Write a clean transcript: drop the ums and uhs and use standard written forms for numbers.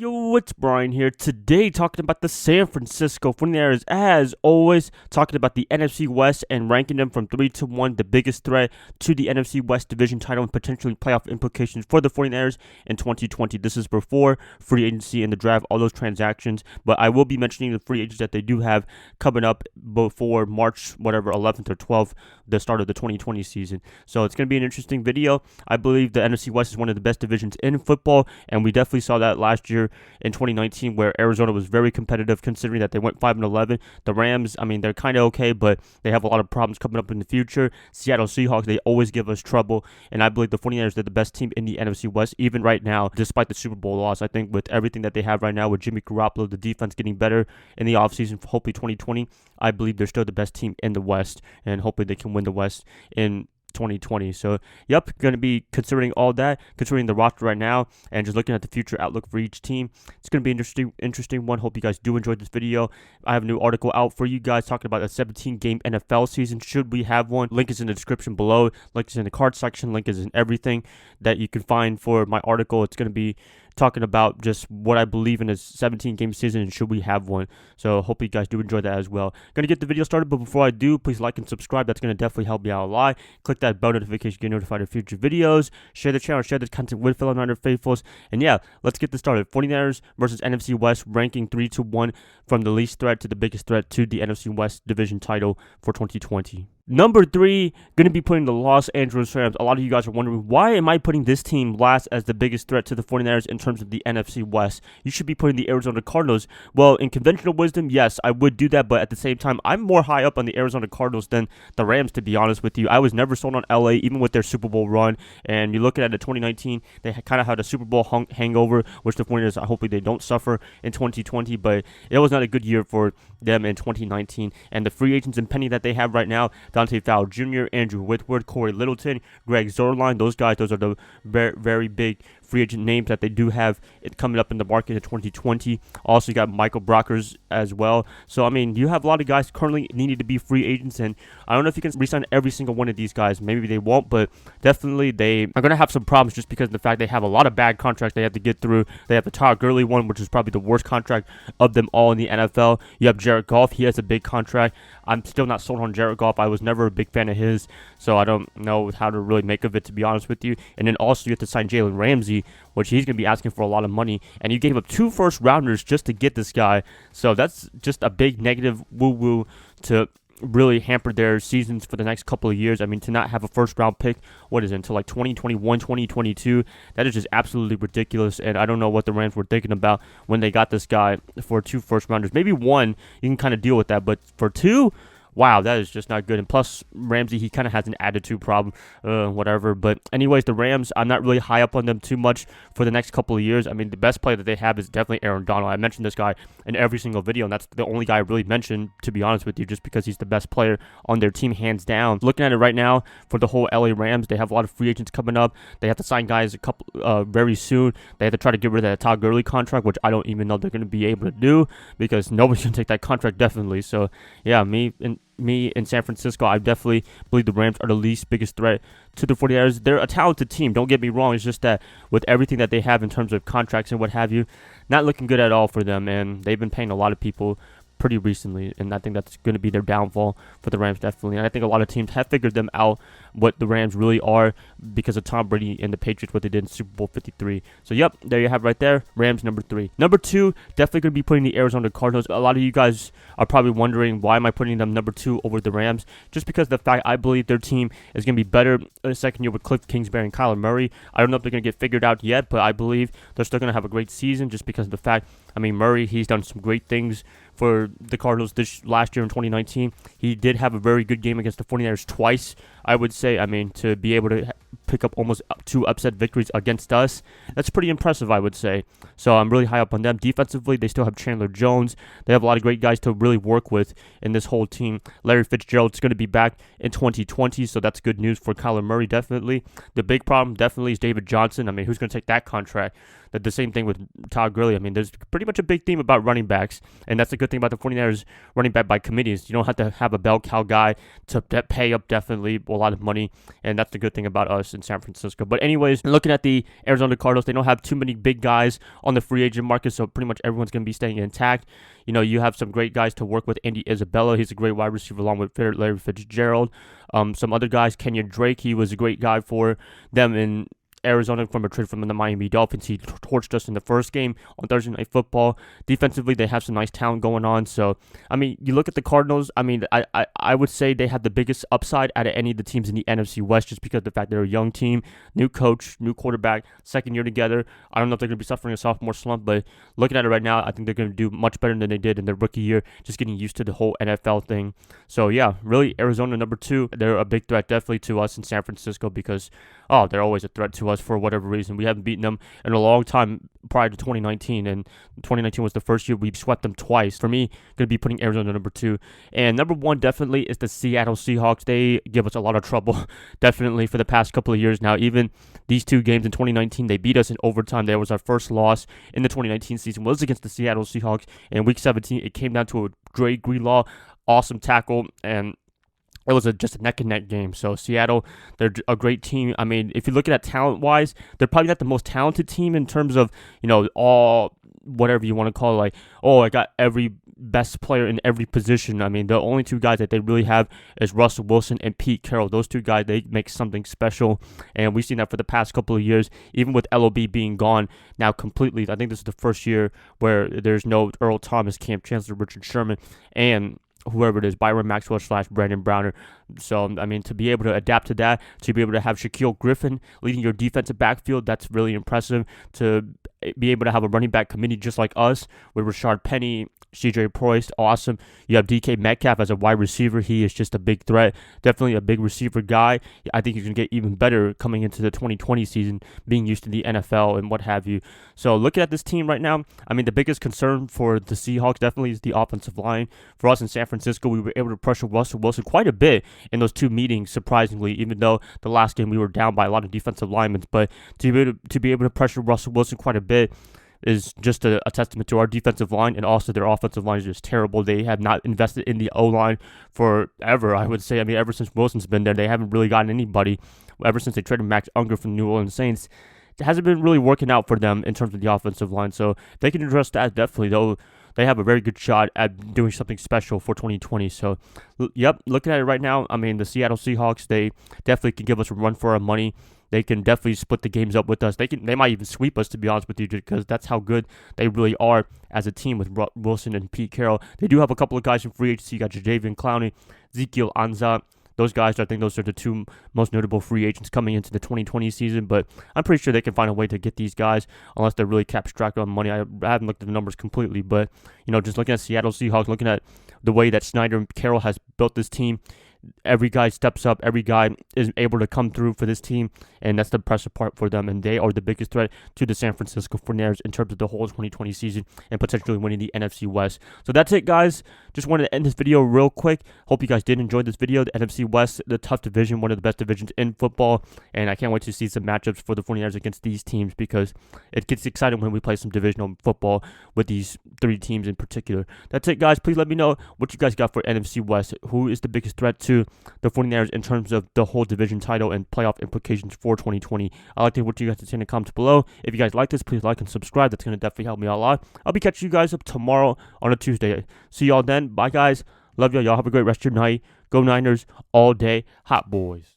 Yo, it's Brian here. Today, talking about the San Francisco 49ers, as always, talking about the NFC West and ranking them from 3 to 1, the biggest threat to the NFC West division title and potentially playoff implications for the 49ers in 2020. This is before free agency and the draft, all those transactions, but I will be mentioning the free agents that they do have coming up before March, 11th or 12th, the start of the 2020 season. So it's going to be an interesting video. I believe the NFC West is one of the best divisions in football, and we definitely saw that last year in 2019 where Arizona was very competitive considering that they went 5-11. The Rams, they're kind of okay, but they have a lot of problems coming up in the future. Seattle Seahawks, they always give us trouble, and I believe the 49ers are the best team in the NFC West even right now, despite the Super Bowl loss. I think with everything that they have right now with Jimmy Garoppolo, the defense getting better in the offseason for hopefully 2020, I believe they're still the best team in the West, and hopefully they can win the West in 2020. So, going to be considering all that, considering the roster right now, and just looking at the future outlook for each team. It's going to be an interesting one. Hope you guys do enjoy this video. I have a new article out for you guys talking about a 17-game NFL season. Should we have one? Link is in the description below. Link is in the card section. Link is in everything that you can find for my article. It's going to be talking about just what I believe in a 17-game season and should we have one. So hope you guys do enjoy that as well. Going to get the video started, but before I do, please like and subscribe. That's going to definitely help me out a lot. Click that bell notification to get notified of future videos. Share the channel, share the content with fellow Niner faithfuls. And let's get this started. 49ers versus NFC West, ranking 3 to 1 from the least threat to the biggest threat to the NFC West division title for 2020. Number 3, going to be putting the Los Angeles Rams. A lot of you guys are wondering, why am I putting this team last as the biggest threat to the 49ers in terms of the NFC West? You should be putting the Arizona Cardinals. Well, in conventional wisdom, yes, I would do that, but at the same time, I'm more high up on the Arizona Cardinals than the Rams, to be honest with you. I was never sold on LA, even with their Super Bowl run, and you're looking at the 2019, they kind of had a Super Bowl hangover, which the 49ers, hopefully they don't suffer in 2020, but it was not a good year for them in 2019, and the free agents and penny that they have right now, Dante Fowler Jr., Andrew Whitworth, Corey Littleton, Greg Zuerlein, those are the very, very big free agent names that they do have coming up in the market in 2020. Also, you got Michael Brockers as well. So, you have a lot of guys currently needing to be free agents, and I don't know if you can re-sign every single one of these guys. Maybe they won't, but definitely they are going to have some problems just because of the fact they have a lot of bad contracts they have to get through. They have the Todd Gurley one, which is probably the worst contract of them all in the NFL. You have Jared Goff. He has a big contract. I'm still not sold on Jared Goff. I was never a big fan of his, so I don't know how to really make of it, to be honest with you. And then also you have to sign Jalen Ramsey, which he's going to be asking for a lot of money, and you gave up 2 first-rounders just to get this guy, so that's just a big negative woo-woo to really hamper their seasons for the next couple of years. To not have a first-round pick, until like 2021, 2022, that is just absolutely ridiculous, and I don't know what the Rams were thinking about when they got this guy for 2 first-rounders. Maybe 1, you can kind of deal with that, but for 2, wow, that is just not good. And plus, Ramsey, he kind of has an attitude problem, whatever. But anyways, the Rams, I'm not really high up on them too much for the next couple of years. The best player that they have is definitely Aaron Donald. I mentioned this guy in every single video, and that's the only guy I really mentioned, to be honest with you, just because he's the best player on their team, hands down. Looking at it right now, for the whole LA Rams, they have a lot of free agents coming up. They have to sign guys very soon. They have to try to get rid of that Todd Gurley contract, which I don't even know they're going to be able to do, because nobody's going to take that contract, definitely. So, me in San Francisco, I definitely believe the Rams are the least biggest threat to the 49ers. They're a talented team, don't get me wrong. It's just that with everything that they have in terms of contracts and what have you, not looking good at all for them, and they've been paying a lot of people pretty recently, and I think that's going to be their downfall for the Rams, definitely. And I think a lot of teams have figured them out, what the Rams really are, because of Tom Brady and the Patriots, what they did in Super Bowl 53. So, there you have right there, Rams number 3. Number 2, definitely going to be putting the Arizona Cardinals. A lot of you guys are probably wondering, why am I putting them number 2 over the Rams? Just because of the fact I believe their team is going to be better in the second year with Cliff Kingsbury and Kyler Murray. I don't know if they're going to get figured out yet, but I believe they're still going to have a great season just because of the fact, Murray, he's done some great things for the Cardinals last year in 2019. He did have a very good game against the 49ers twice, I would say. To be able to pick up almost 2 upset victories against us, that's pretty impressive, I would say. So I'm really high up on them. Defensively, they still have Chandler Jones. They have a lot of great guys to really work with in this whole team. Larry Fitzgerald's going to be back in 2020, so that's good news for Kyler Murray, definitely. The big problem definitely is David Johnson. Who's going to take that contract? The same thing with Todd Gurley. There's pretty much a big theme about running backs, and that's the good thing about the 49ers running back by committees. You don't have to have a bell cow guy to pay up definitely a lot of money, and that's the good thing about us. in San Francisco. But anyways, looking at the Arizona Cardinals, they don't have too many big guys on the free agent market, so pretty much everyone's going to be staying intact. You know, you have some great guys to work with. Andy Isabella, he's a great wide receiver along with Larry Fitzgerald. Some other guys, Kenyon Drake, he was a great guy for them in Arizona from a trade from the Miami Dolphins. He torched us in the first game on Thursday Night Football. Defensively, they have some nice talent going on. So, I mean, you look at the Cardinals, I mean, I would say they have the biggest upside out of any of the teams in the NFC West just because of the fact they're a young team, new coach, new quarterback, second year together. I don't know if they're going to be suffering a sophomore slump, but looking at it right now, I think they're going to do much better than they did in their rookie year, just getting used to the whole NFL thing. So, yeah, really, Arizona number 2, they're a big threat definitely to us in San Francisco because, they're always a threat to us for whatever reason. We haven't beaten them in a long time prior to 2019, and 2019 was the first year we swept them twice. For me, going to be putting Arizona number 2. And number 1 definitely is the Seattle Seahawks. They give us a lot of trouble, definitely, for the past couple of years now. Even these 2 games in 2019, they beat us in overtime. That was our first loss in the 2019 season, was against the Seattle Seahawks. In Week 17, it came down to a Dre Greenlaw awesome tackle, and it was just a neck-and-neck game. So Seattle, they're a great team. I mean, if you look at it talent-wise, they're probably not the most talented team in terms of, all whatever you want to call it, like, I got every best player in every position. I mean, the only 2 guys that they really have is Russell Wilson and Pete Carroll. Those 2 guys, they make something special, and we've seen that for the past couple of years, even with LOB being gone now completely. I think this is the first year where there's no Earl Thomas, Cam Chancellor, Richard Sherman, and whoever it is, Byron Maxwell / Brandon Browner. So, I mean, to be able to adapt to that, to be able to have Shaquille Griffin leading your defensive backfield, that's really impressive. To be able to have a running back committee just like us with Rashard Penny, CJ Proist, awesome. You have DK Metcalf as a wide receiver. He is just a big threat. Definitely a big receiver guy. I think he's going to get even better coming into the 2020 season, being used to the NFL and what have you. So looking at this team right now, I mean, the biggest concern for the Seahawks definitely is the offensive line. For us in San Francisco, we were able to pressure Russell Wilson quite a bit in those 2 meetings, surprisingly, even though the last game we were down by a lot of defensive linemen. But to be able to pressure Russell Wilson quite a bit is just a testament to our defensive line, and also their offensive line is just terrible. They have not invested in the O-line forever, I would say. I mean, ever since Wilson's been there, they haven't really gotten anybody. Ever since they traded Max Unger from the New Orleans Saints, it hasn't been really working out for them in terms of the offensive line. So if they can address that, definitely, they have a very good shot at doing something special for 2020. So, yep, looking at it right now, I mean, the Seattle Seahawks, they definitely can give us a run for our money. They can definitely split the games up with us. They might even sweep us, to be honest with you, because that's how good they really are as a team with Wilson and Pete Carroll. They do have a couple of guys in free agency. You got Jadeveon Clowney, Ezekiel Ansah. Those guys, I think those are the 2 most notable free agents coming into the 2020 season, but I'm pretty sure they can find a way to get these guys unless they're really cap-strapped on money. I haven't looked at the numbers completely, but, just looking at Seattle Seahawks, looking at the way that Snyder and Carroll has built this team, every guy steps up, every guy is able to come through for this team, and that's the impressive part for them, and they are the biggest threat to the San Francisco 49ers in terms of the whole 2020 season and potentially winning the NFC West. So that's it, guys. Just wanted to end this video real quick. Hope you guys did enjoy this video. The NFC West, the tough division, one of the best divisions in football, and I can't wait to see some matchups for the 49ers against these teams because it gets exciting when we play some divisional football with these 3 teams in particular. That's it, guys. Please let me know what you guys got for NFC West. Who is the biggest threat to the 49ers in terms of the whole division title and playoff implications for 2020. I'd like to hear what you guys have to say in the comments below. If you guys like this, please like and subscribe. That's going to definitely help me out a lot. I'll be catching you guys up tomorrow on a Tuesday. See y'all then. Bye, guys. Love y'all. Y'all have a great rest of your night. Go Niners all day. Hot boys.